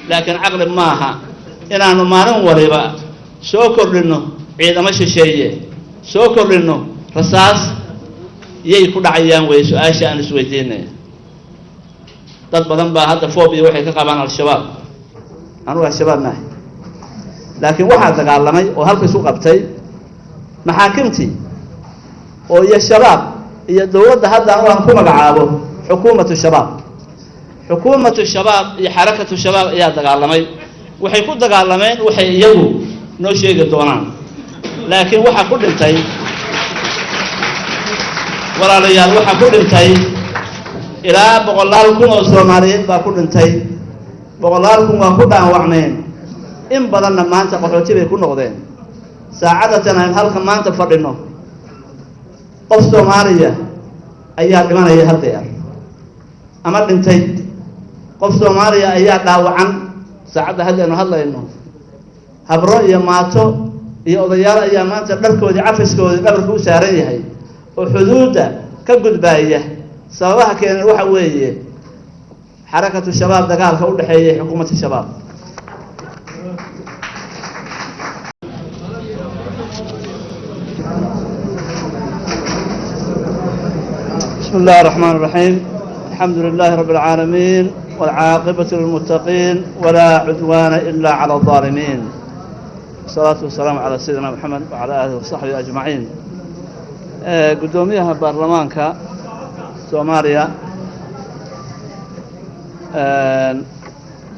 laakiin caqli maaha inaanu maalin waliba soo kordhino ciidamo shisheeye soo kordhino rasaas yay ku dhacayaan way su'aasha aan isweydiinay dad badan baa hadda foobiya waxay ka qabaan al-shabaab anugu al-shabaab maahay laakiin waxaa dagaalamay oo halka isu qabtay maxaakimtii oo iyo shabaab iyo dowladda hadda aan ku magacaabo xukuumatu shabaab iyo xarakatu shabaab ayaa dagaalamay waxay ku dagaalameen waxay iyagu noo sheegi doonaan laakiin waxaa ku dhintay walaalayaal waxaa ku dhintay ilaa 100,000 oo Soomaaliyeed baa ku dhintay 100,000 waa ku dhaawacmeen in badanna maanta qaxooti bay ku noqdeen saacadatan aan halka maanta fadhino qof Soomaaliya ayaa dhimanaya hadda ama dhintay qof Soomaaliya ayaa dhaawacan saacada hadda aanu hadlayno habro iyo maato iyo odayaal ayaa maanta dharkoodii cafiskooda dhabarka u saaran yahay oo xuduuda ka gudbaaya sababaha keenay waxa weeye xarakatu shabaab dagaalka u dhaxeeyay xukuumadda shabaab بسم الله الرحمن الرحيم الحمد لله رب العالمين والعاقبة للمتقين ولا عدوان إلا على الظالمين والصلاة والسلام على سيدنا محمد وعلى آله وصحبه أجمعين قدوميها برلمانك سوماليا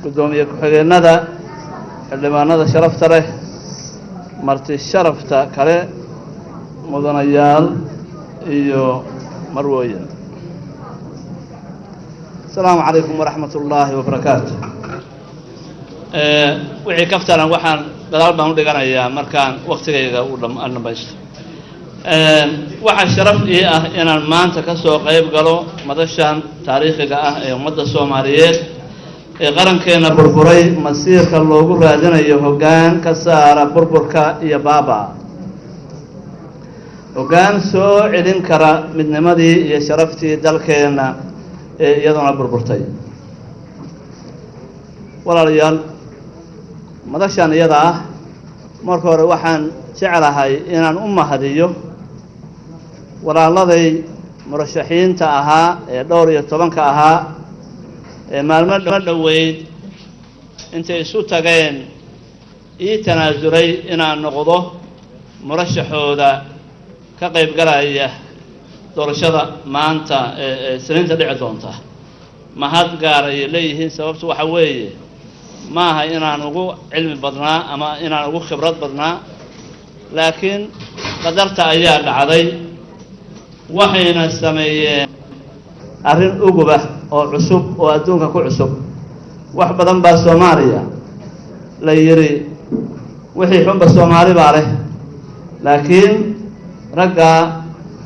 قدومية كحقينة اللي ما نذا شرفت له مرتي شرفت كله مدنيال إيو مرويا السلام عليكم ورحمة الله وبركاته وحي كفتنا وحان قدال بهم دقنا مركان وقت جيدا ولم أنا بيش waxaa sharaf ii ah inaan maanta ka soo qayb galo madashan taariikhiga ah ee ummadda Soomaaliyeed ee qarankeena burburay masiirka loogu raadinayo hoggaan ka saara burburka iyo baaba hoggaan soo celin kara midnimadii iyo sharaftii dalkeena ee iyaduna burburtay walaalayaal madashan iyada ah marka hore waxaan jecelahay inaan u mahadiyo walaaladay murashaxiinta ahaa ee dhowr iyo 10 ahaa ee maalmo dhaweyd intay isu tageen ii tanaasulay inaan noqdo murashaxooda ka qayb galaya doorashada maanta ee siniinta dhici doonta mahad gaar ay leeyihiin sababtu waxa weeye maaha inaan ugu cilmi badnaa ama inaan ugu khibrad badnaa laakiin qadarta ayaa dhacday waxayna sameeyeen arrin uguba oo cusub oo adduunka ku cusub wax badan baa Soomaaliya la yiri wixii xunba Soomaali baa leh laakiin ragga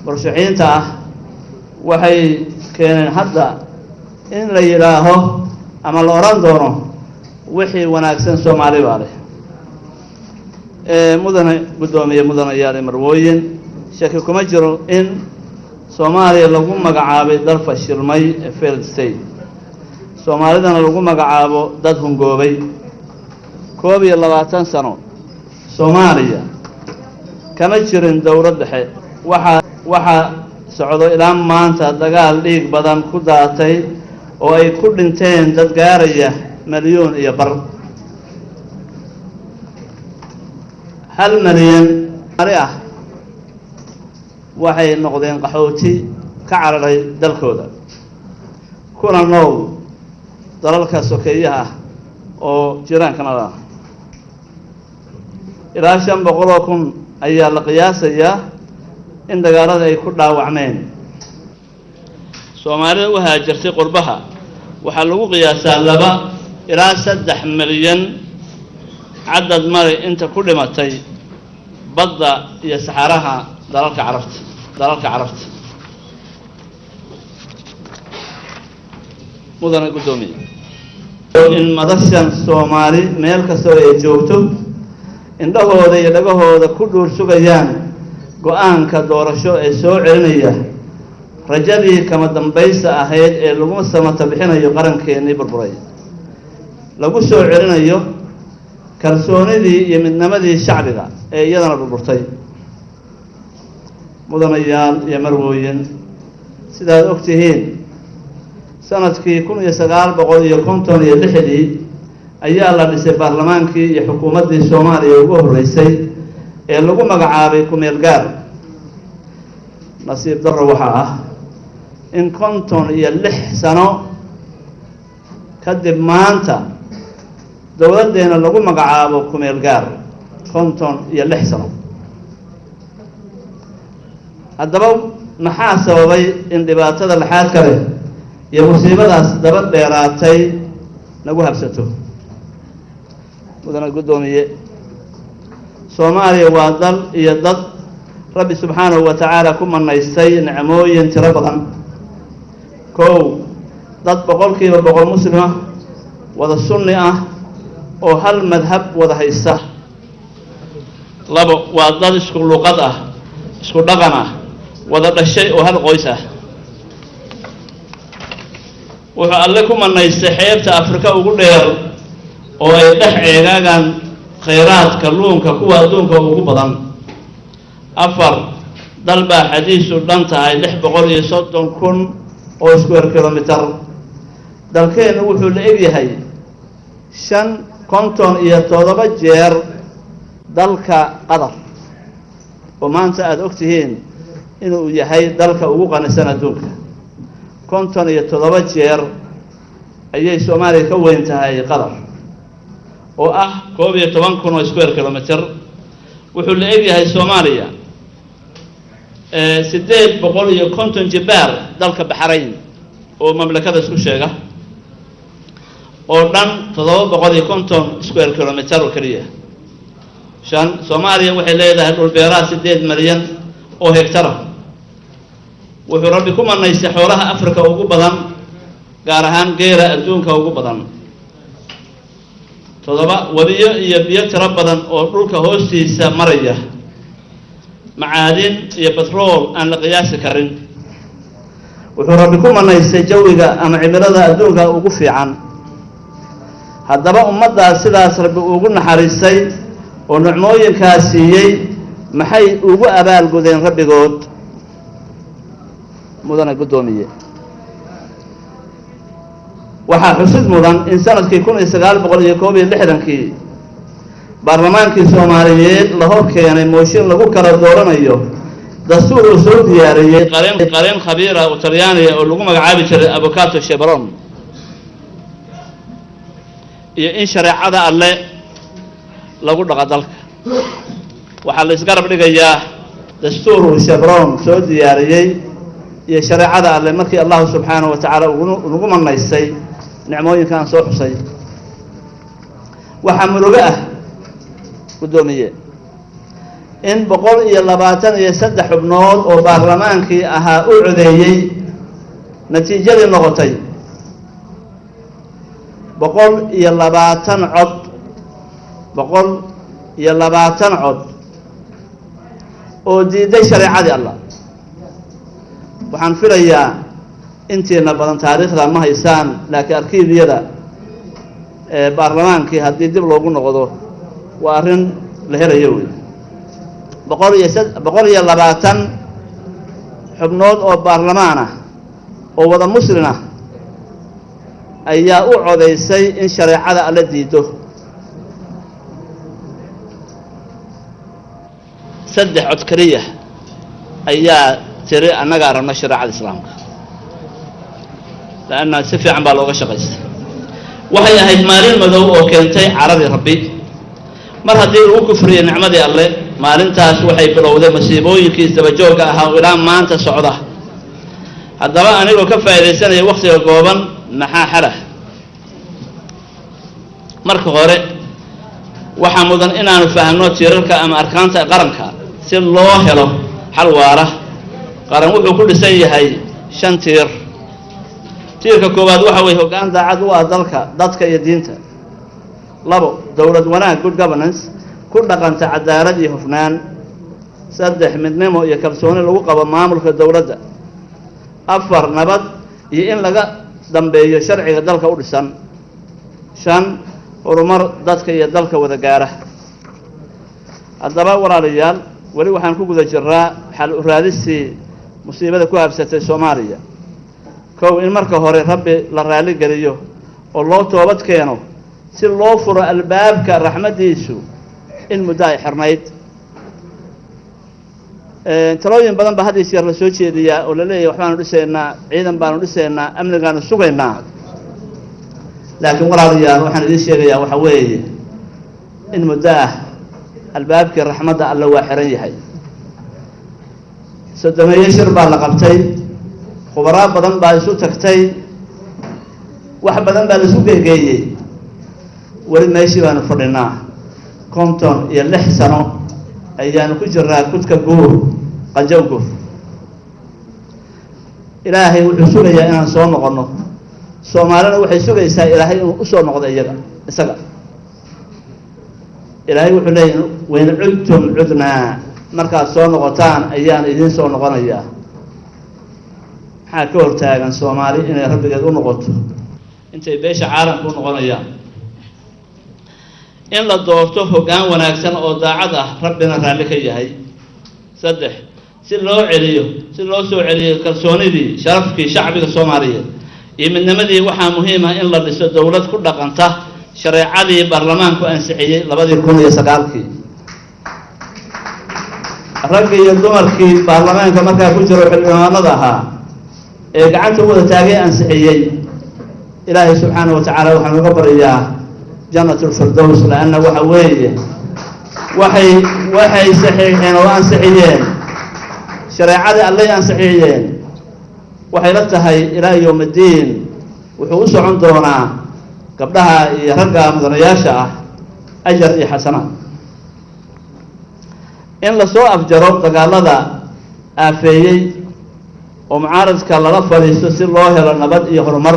murashaxiinta ah waxay keeneen hadda in la yiraaho ama la oran doono wixii wanaagsan Soomaali baa leh mudane gudoomiye mudane yaale marwooyin shaki kuma jiro in Soomaaliya lagu magacaabay dal fashilmay failed state Soomaalidana lagu magacaabo dad hungoobay 22 sano Soomaaliya kama jirin dawlad dhexe waxa socdo ilaa maanta dagaal dhiig badan ku daatay oo ay ku dhinteen dad gaaraya milyan iyo bar 1 milyan ah waxay noqdeen qaxooti ka cararay dalkooda kuna nool dalalka sokeeyaha oo jiraankana ah ilaa 500,000 ayaa la qiyaasayaa in dagaalada ay ku dhaawacmeen Soomaalida u haajartay qurbaha waxa lagu qiyaasaa 2 ilaa 3 milyan cadad mari inta ku dhimatay badda iyo saxaraha dalalka carabta mudane gudoomiye in madashan Soomaali meel kasta oo ay joogto indhahooda iyo dhagahooda ku dhuur sugayaan go'aanka doorasho ee soo celinaya rajadii kama dambaysa ahayd ee lagu samata bixinayo qarankeenii burburay lagu soo celinayo kalsoonidii iyo midnimadii shacbiga ee iyadana burburtay. mudanayaal iyo marwooyin, sidaad og tihiin sanadkii 1956 ayaa la dhisay baarlamaankii iyo xukuumaddii Soomaaliya ugu horreysay ee lagu magacaabay ku-meel gaar. nasiib darro waxaa ah in 56 sano kadib maanta dowladdeena lagu magacaabo ku-meel gaar. 56 sano. haddaba maxaa sababay in dhibaatada laxaad kale iyo musiibadaas daba dheeraatay nagu habsato? mudane guddoomiye, Soomaaliya waa dal iyo dad Rabbi subxaanahu wa tacaala ku manaystay nicmooyin tiro badan. kow, dad 100% muslim ah, wada sunni ah, oo hal madhab wada haysta. labo, waa dad isku luqad ah, isku dhaqan ah, wada dhashay oo hal qoys ah. wuxuu alle ku manaystay xeebta Afrika ugu dheer oo ay dhex eegaagaan khayraadka kalluunka kuwa adduunka ugu badan. afar, dal baa xadiisu dhan tahay 630,000 oo square kilometer. dalkeenu wuxuu la egyahay 57 jeer dalka Qatar, oo maanta aad og tihiin inuu yahay dalka ugu qanisan adduunka. 57 jeer ayay Soomaaliya ka weyn tahay Qatar, oo ah 12,000 oo square kilometer. wuxuu la egyahay Soomaaliya 850 jibaar dalka Bahrain oo mamlakada isku sheega, oo dhan 750 square kilometer oo kaliya. Soomaaliya waxay leedahay dhul beeraha 8 milyan oo hektar. wuxuu Rabbi ku manaystay xoolaha Afrika ugu badan, gaar ahaan geela adduunka ugu badan. 7, wadiyo iyo biyo tiro badan oo dhulka hoostiisa maraya, macaadin iyo batrool aan la qiyaasi karin. wuxuu Rabbi ku manaystay jawiga ama cimilada adduunka ugu fiican. haddaba ummaddaas sidaas Rabbi ugu naxariistay oo nicmooyinkaas siiyey, maxay ugu abaalgudeen Rabbigood? mudane guddoomiye, waxaa xusid mudan in sanadkii 1961 baarlamaankii Soomaaliyeed la hor keenay mooshin lagu kala dooranayo dastuur uu soo diyaariyey qareen khabiir ah oo Talyaaniga oo lagu magacaabi jiray Avvocato Chevron, iyo in shareecada alle lagu dhaqa dalka. waxaa la isgarab dhigayaa dastuur uu Chevron soo diyaariyey iyo shareecada alle markii Allah subxaanahu wa tacaala ugu manaystay nicmooyinkan soo xusay. waxaa murugo ah guddoomiye in 123 xubnood oo baarlamaankii ahaa u codeeyey natiijadii noqotay 120 cod 120 cod oo diiday shareecadii Allah. waxaan filayaa intiina badan taariikhda ma haysaan, laakiin arkiibyada baarlamaankii haddii dib loogu noqdo waa arrin la helayo wey. 120 xubnood oo baarlamaan ah oo wada muslim ah ayaa u codaysay in shareecada alla diido. 3 cod kaliya ayaa tiri annagaa rabna shareecada islaamka, laanna si fiican baa looga shaqaystay. waxay ahayd maalin madow oo keentay caradii Rabbi. mar haddii uu kufriyey nicmadii alle, maalintaas waxay bilowday masiibooyinkii isdabajooga ahaa oo ilaa maanta socda. haddaba anigoo ka faa'iidaysanaya wakhtiga kooban, maxaa xala? marka hore waxaa mudan inaanu fahamno tiirarka ama arkaanta qaranka si loo helo xal waara. qaran wuxuu ku dhisan yahay 5 tiir. tiirka koowaad waxa weeye hoggaan daacad u ah dalka, dadka iyo diinta. 2, dowlad wanaag, good governance, ku dhaqanta cadaalad iyo hufnaan. 3, midnimo iyo kalsooni lagu qabo maamulka dowladda. 4, nabad iyo in laga dambeeyo sharciga dalka u dhisan. shan horumar dadka iyo dalka wada gaara. haddaba walaalayaal weli waxaan ku guda jirnaa xal u raadistii musiibada ku habsatay Soomaaliya. kow in marka hore rabbi la raali geliyo oo loo toobad keeno si loo furo albaabka raxmadiisu in muddo ay xirnayd. talooyin badan ba hadda la soo jeediyaa oo la leeyahay waxaanu dhisaynaa ciidan baanu dhisaynaa amnigaanu sugaynaa. laakiin walaalayaal waxaan idin sheegayaa waxa weeye in muddo ah albaabkii raxmadda alla waa xiran yahay. sodomeeye shir baa la qabtay, khubaraa badan baa isu tagtay, wax badan baa la isu geegeeyey. weli meeshii baanu fadhinaa 56 sano ayaanu ku jirnaa kudka guur qanjow guur. ilaahay wuxuu sugayaa inaan soo noqonno, soomaalina waxay sugaysaa ilaahay inuu u soo noqdo isaga. ilaahay wuxuu leeyahay wayn cudtum cudnaa, markaad soo noqotaan ayaan idiin soo noqonayaa. maxaa ka hortaagan Soomaali inay rabbigeed u noqoto intay beesha caalamka u noqonayaan? in la doorto hoggaan wanaagsan oo daacad ah, rabbina raalli ka yahay. 3 si loo soo celiyo kalsoonidii sharafkii shacbiga Soomaaliyeed iyo midnimadii, waxaa muhiim ah in la dhiso dawlad ku dhaqanta shareecadii baarlamaanku ansixiyey 2009. ragga iyo dumarkii baarlamaanka markaa ku jiro xildhibaanada ahaa ee gacanta wada taagay ansixiyey, ilaahay subxaanahu wa tacaala waxaan uga baryaa jannatul firdaws, laanna waxa weeye waxay saxiixeen oo ansixiyeen shareecadii allay ansixiyeen. waxay la tahay ilaa yowmiddiin wuxuu u socon doonaa gabdhaha iyo ragga mudanayaasha ah ajar iyo xasanaad. in la soo afjaro dagaalada aafeeyey oo mucaaradka lala fadhiisto si loo helo nabad iyo horumar.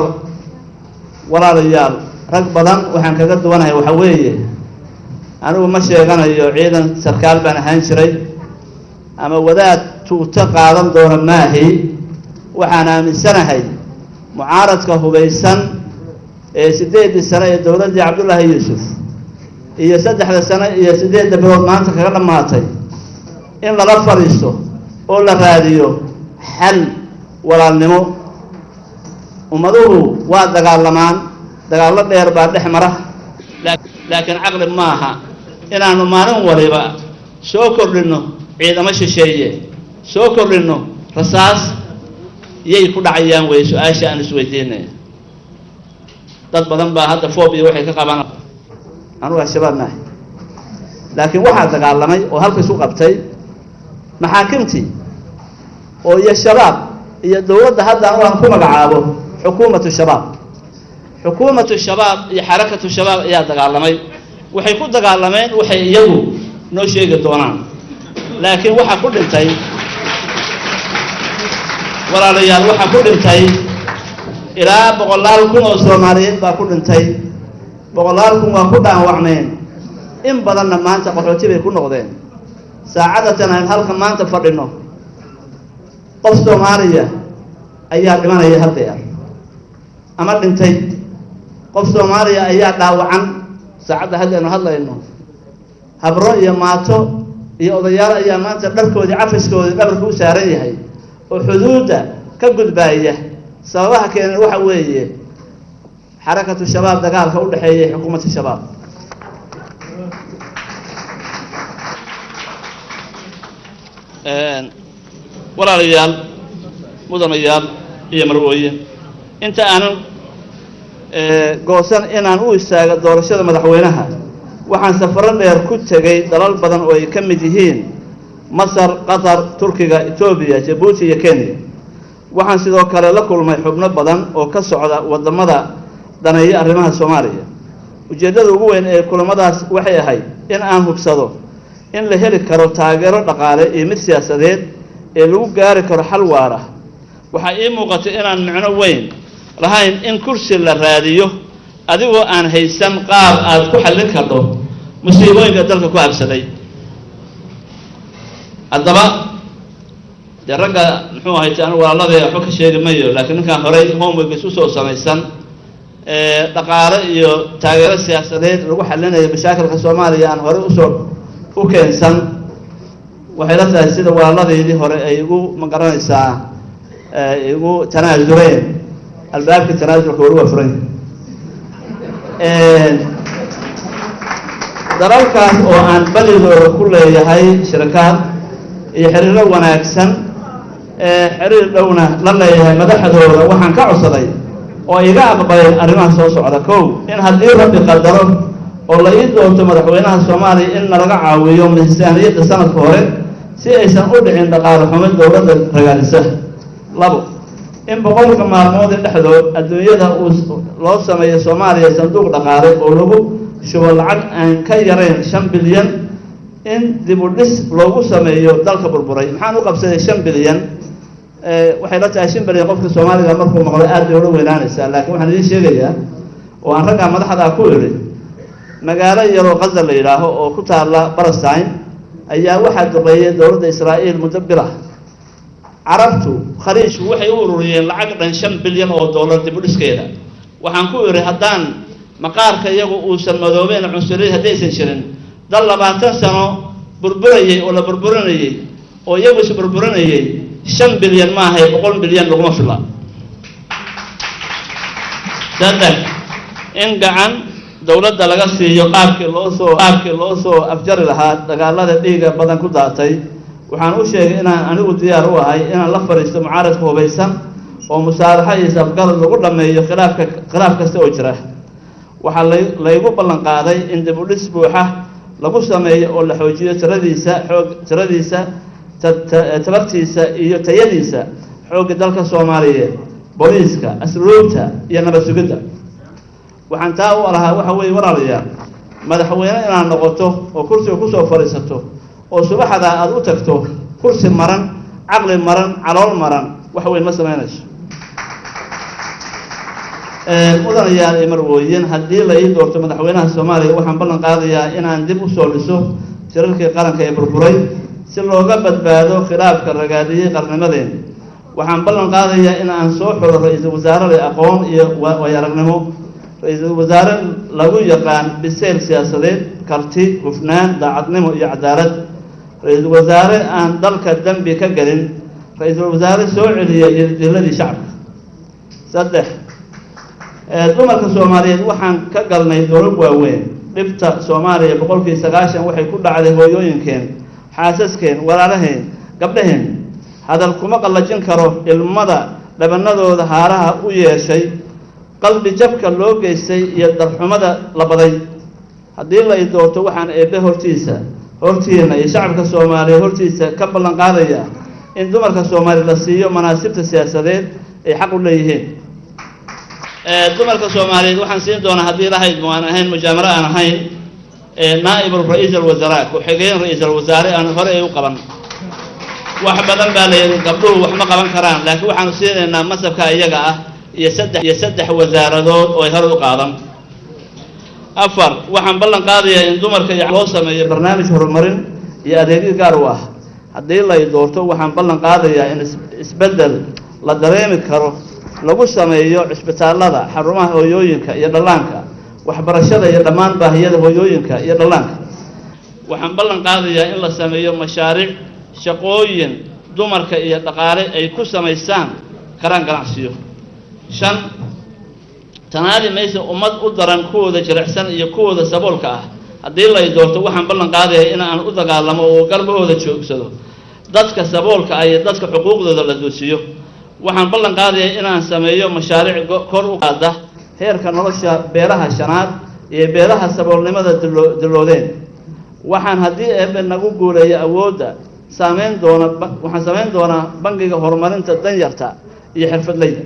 walaalayaal rag badan waxaan kaga duwanahay waxa weeye anigu ma sheeganayo ciidan sarkaal baan ahaan jiray ama wadaad tuuto qaadan doona maahi. waxaan aaminsanahay mucaaradka hubaysan ee 8 sano ee dowladdii Cabdullaahi Yuusuf iyo 3 sano iyo 8 bilood maanta kaga dhamaatay in lala fariisto oo la raadiyo xal walaalnimo. ummaduhu waa dagaalamaan, dagaallo dheer baa dhex mara, laakiin caqli maaha inaanu maalin waliba soo kordhinno ciidamo shisheeye, soo kordhinno rasaas. yay ku dhacayaan way su-aasha aan isweydiinaya. dad badan baa hadda phobia waxay ka qabaan anu shabaab nahay, laakiin waxaa dagaalamay oo halka isu qabtay maxaakimtii oo iyo shabaab iyo dowladda hadda aan ku magacaabo xukuumatu shabaab iyo xarakatu shabaab ayaa dagaalamay. waxay ku dagaalameen waxay iyagu noo sheegi doonaan, laakiin waxaa ku dhintay walaalayaal, waxaa ku dhintay ilaa 100,000 oo Soomaaliyeed baa ku dhintay. 100,000 waa ku dhaawacmeen, in badanna maanta qaxooti bay ku noqdeen. saacadatan aan halka maanta fadhino qof Soomaaliya ayaa dhimanaya haddeer ama dhintay. qof Soomaaliya ayaa dhaawacan saacadda haddeenu hadlayno. habro iyo maato iyo odayaal ayaa maanta dharkoodii cafiskoodii dhabarka u saaran yahay oo xuduudda ka gudbaaya. sababaha keenay waxa weeye xarakatu shabaab, dagaalka u dhaxeeyay xukuumadda shabaab. walaalayaal, mudanayaal iyo marwooye, inta aanan goosan inaan u istaago doorashada madaxweynaha, waxaan safaro dheer ku tegay dalal badan oo ay ka mid yihiin Masar, Qatar, Turkiga, Ethiopia, Djibouti iyo Kenya. waxaan sidoo kale la kulmay xubno badan oo ka socda wadamada daneeya arrimaha Soomaaliya. ujeedada ugu weyn ee kulamadaas waxay ahayd in aan hubsado in la heli karo taageero dhaqaale iyo mid siyaasadeed ee lagu gaari karo xal waara. waxaa ii muuqatay inaan micno weyn lahayn in kursi la raadiyo adigoo aan haysan qaab aad ku xallin karto musiibooyinka dalka ku habsaday. haddaba dee ragga muxuu ahayd anigu walaaladee waxba ka sheegi mayo, laakiin ninkaan horey homework isu soo samaysan dhaqaale iyo taageero siyaasadeed lagu xalinayo mashaakilka Soomaaliya aan hore u keensan waxay la tahay sida walaaladeedii hore ay igu magaranaysaa igu tanaazuleen albaabka tanaasulka wali waa furan dalalkaas oo aan baligooda ku leeyahay shirkad iyo xiriiro wanaagsan xiriir dhowna la leeyahay madaxdooda waxaan ka codsaday oo iga aqbaleen arrimaha soo socda kow in haddii rabbi qadaro oo la ii doonto madaxweynaha Soomaaliya in laga caawiyo miisaaniyadda sanadka hore si aysan u dhicin dhaqaale xumo dowladda ragaalisa labo in boqolka maalmood dhexdood adduunyada loo sameeyo Soomaaliya sanduuq dhaqaale oo lagu shubo lacag aan ka yarayn 5 bilyan in dib u dhis loogu sameeyo dalka burburay maxaan u qabsaday 5 bilyan waxay la tahay 5 bilyan qofka Soomaaliga markuu maqlo aad bay u weynaanaysaa laakiin waxaan idin sheegayaa oo aan ragga madaxda ku yiri magaalo yar oo Gaza la yiraahdo oo ku taala Palestine ayaa waxaa duqeeyay dowladda Israa'iil muddo bil ah carabtu khaliijku waxay u ururiyeen lacag dhan 5 bilyan oo dollar dib u dhiskeeda waxaan ku yiri haddaan maqaarka iyagu uusan madoobeen cunsuriyad haddaysan jirin dal 20 sano burburayay oo la burburinayay oo iyagu is burburinayay 5 bilyan ma ahay 100 bilyan laguma fila saddex in gacan dowladda laga siiyo qaabkii loo soo afjari lahaa dagaalada dhiiga badan ku daatay waxaan u sheegay inaan anigu diyaar u ahay inaan la fariisto mucaaradka hubaysan oo musaalaxa iyo isafgarad lagu dhameeyo khilaaf kasta oo jira waxaa laygu ballan qaaday in dib u dhis buuxa lagu sameeyo oo la xoojiyo tiradiisa tabartiisa iyo tayadiisa xoogga dalka Soomaaliyeed booliiska asluubta iyo nabad sugidda waxaan taa u lahaa waxa weeye walaalayaal madaxweyne inaad noqoto oo kursiga ku soo fariisato oo subaxda aad u tagto kursi maran caqli maran calool maran wax weyn ma sameynayso mudanayaal ee marwooyin haddii la ii doorto madaxweynaha Soomaaliya waxaan ballan qaadayaa inaan dib u soo dhiso shirarkii qaranka ee burburay si looga badbaado khilaafka ragaadiyay qarnimadeen waxaan ballan qaadayaa in aan soo xulo ra'iisul wasaare leh aqoon iyo waayo-aragnimo ra'iisul wasaare lagu yaqaan bisayl siyaasadeed karti hufnaan daacadnimo iyo cadaalad ra'iisul wasaare aan dalka dambi ka galin ra'iisul wasaare soo celiya diladii shacabka saddex dumarka Soomaaliyeed waxaan ka galnay dowlad waaweyn dhibta Soomaaliya 90% waxay ku dhacday hooyooyinkeen xaasaskeen walaalaheen gabdhaheen hadal kuma qallajin karo ilmada dhabanadooda haaraha u yeeshay qalbi jabka loo geystay iyo darxumada la baday haddii la ii doorto waxaan eebbe hortiina iyo shacabka Soomaaliyeed hortiisa ka ballan qaadaya in dumarka Soomaaliyeed la siiyo manaasibta siyaasadeed ay xaq u leeyihiin dumarka Soomaaliyeed waxaan siin doonaa haddii lahayd aan ahayn mujaamara aan ahayn naa'ib ra'iisul wasaare ku xigeen ra'iisul wasaare aan hore ay u qaban wax badan baa la yiri gabdhuhu wax ma qaban karaan laakiin waxaan siinaynaa masabka iyaga ah iyo saddex wasaaradood oo ay hore u qaadan afar waxaan ballan qaadayaa in dumarka loo sameeyo barnaamij horumarin iyo adeegyo gaar u ah haddii la ii doorto waxaan ballan qaadayaa in isbedel la dareemi karo lagu sameeyo cisbitaalada xarumaha hooyooyinka iyo dhallaanka waxbarashada iyo dhammaan baahiyada hooyooyinka iyo dhallaanka waxaan ballan qaadayaa in la sameeyo mashaariic shaqooyin dumarka iyo dhaqaale ay ku samaystaan karaan ganacsiyo shan tanaadi maysa ummad u daran kuwooda jilicsan iyo kuwooda saboolka ah haddii la ii doorto waxaan ballan qaadayaa in aan u dagaalamo oo galbahooda joogsado dadka saboolka ah iyo dadka xuquuqdooda la doosiyo waxaan ballan qaadayaa inaan sameeyo mashaariic kor u qaada heerka nolosha beelaha shanaad iyo beelaha saboolnimada diloodeen waxaan haddii eebbe nagu guuleeyo awoodda waxaan samayn doonaa bangiga horumarinta danyarta iyo xirfadleyda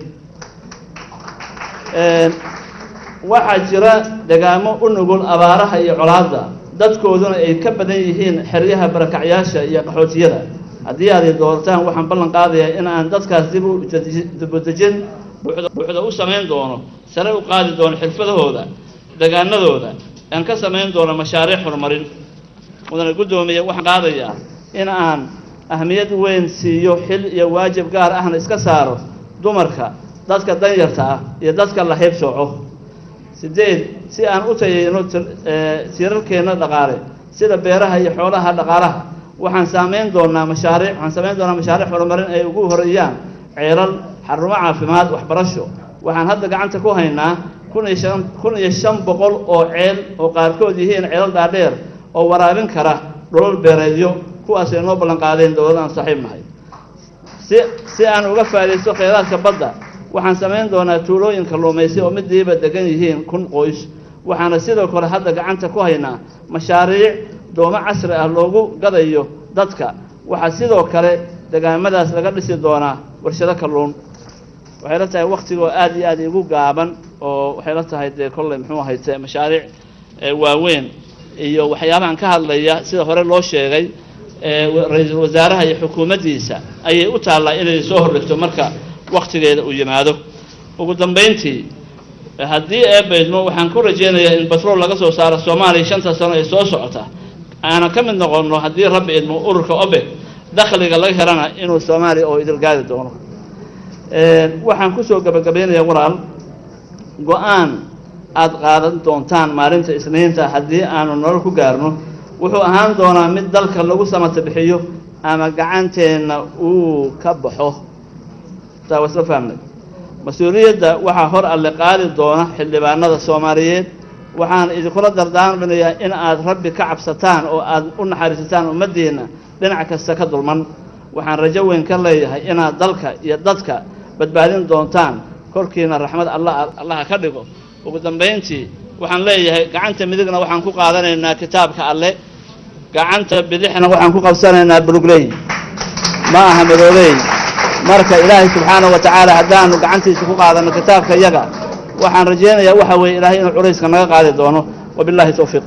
waxaa jira deegaamo u nugul abaaraha iyo colaadda dadkooduna ay ka badan yihiin xeryaha barakacyaasha iyo qaxootiyada haddii aad doortaan waxaan ballan qaadayaa in aan dadkaas dib u dejin buuxda u samayn doono sare u qaadi doono xirfadahooda deegaanadooda aan ka samayn doono mashaariic horumarin mudane guddoomiye waxaan qaadayaa in aan ahmiyad weyn siiyo xil iyo waajib gaar ahna iska saaro dumarka dadka danyarta ah iyo dadka la hayb sooco sideed si aan u tayeyno tiirarkeena dhaqaale sida beeraha iyo xoolaha dhaqaalaha waxaan samayn doonaa mashaariic horumarin ay ugu horeeyaan ceelal xarumo caafimaad waxbarasho waxaan hadda gacanta ku haynaa 1500 oo ceel oo qaarkood yihiin ceelal dhaadheer oo waraabin kara dhulal beereedyo kuwaas ay noo ballan qaadeen dowladda saaxiib nahay si aan uga faa'iideysto kheyraadka badda waxaan samayn doonaa tuulooyin kalluumaysi oo midiiba degan yihiin 1000 qoys waxaana sidoo kale hadda gacanta ku haynaa mashaariic doomo casri ah loogu gadayo dadka waxaa sidoo kale deegaamadaas laga dhisi doonaa warshado kalluun waxay la tahay waqtigoo aad iyo aad igu gaaban oo waxay la tahay dee kolley muxuu ahayd mashaariic waaweyn iyo waxyaabahan ka hadlaya sida hore loo sheegay ra'iisul wasaaraha iyo xukuumaddiisa ayay u taallaa inay soo hordhigto marka waqtigeeda uu yimaado ugu dambeyntii haddii eebaydmo waxaan ku rajeynayaa in batrool laga soo saaro Soomaaliya 5 sano ee soo socota aanan ka mid noqono haddii rabbi idmo ururka OPEC dakhliga laga helana inuu Soomaaliya oo idil gaari doono waxaan ku soo gabagabeynayaa walaal go'aan aad qaadan doontaan maalinta Isniinta haddii aanu nolol ku gaarno wuxuu ahaan doonaa mid dalka lagu samata bixiyo ama gacanteena uu ka baxo taa wasla fahamnay mas'uuliyadda waxaa hor alle qaadi doona xildhibaanada Soomaaliyeed waxaan idinkula dardaarminayaa in aad rabbi ka cabsataan oo aad u naxariisataan ummaddeena dhinac kasta ka dulman waxaan rajo weyn ka leeyahay inaad dalka iyo dadka badbaadin doontaan korkiina raxmad Allah ka dhigo ugu dambeyntii waxaan leeyahay gacanta midigna waxaan ku qaadanaynaa kitaabka alle gacanta bidixna waxaan ku qabsanaynaa bulugley ma aha madooley marka ilaahay subxaanahu wa ta'ala haddaanu gacantiisa ku qaadano kitaabka yaga waxaan rajeynayaa waxa weeye ilaahay inuu culayska naga qaadi doono wabillahi tawfiiq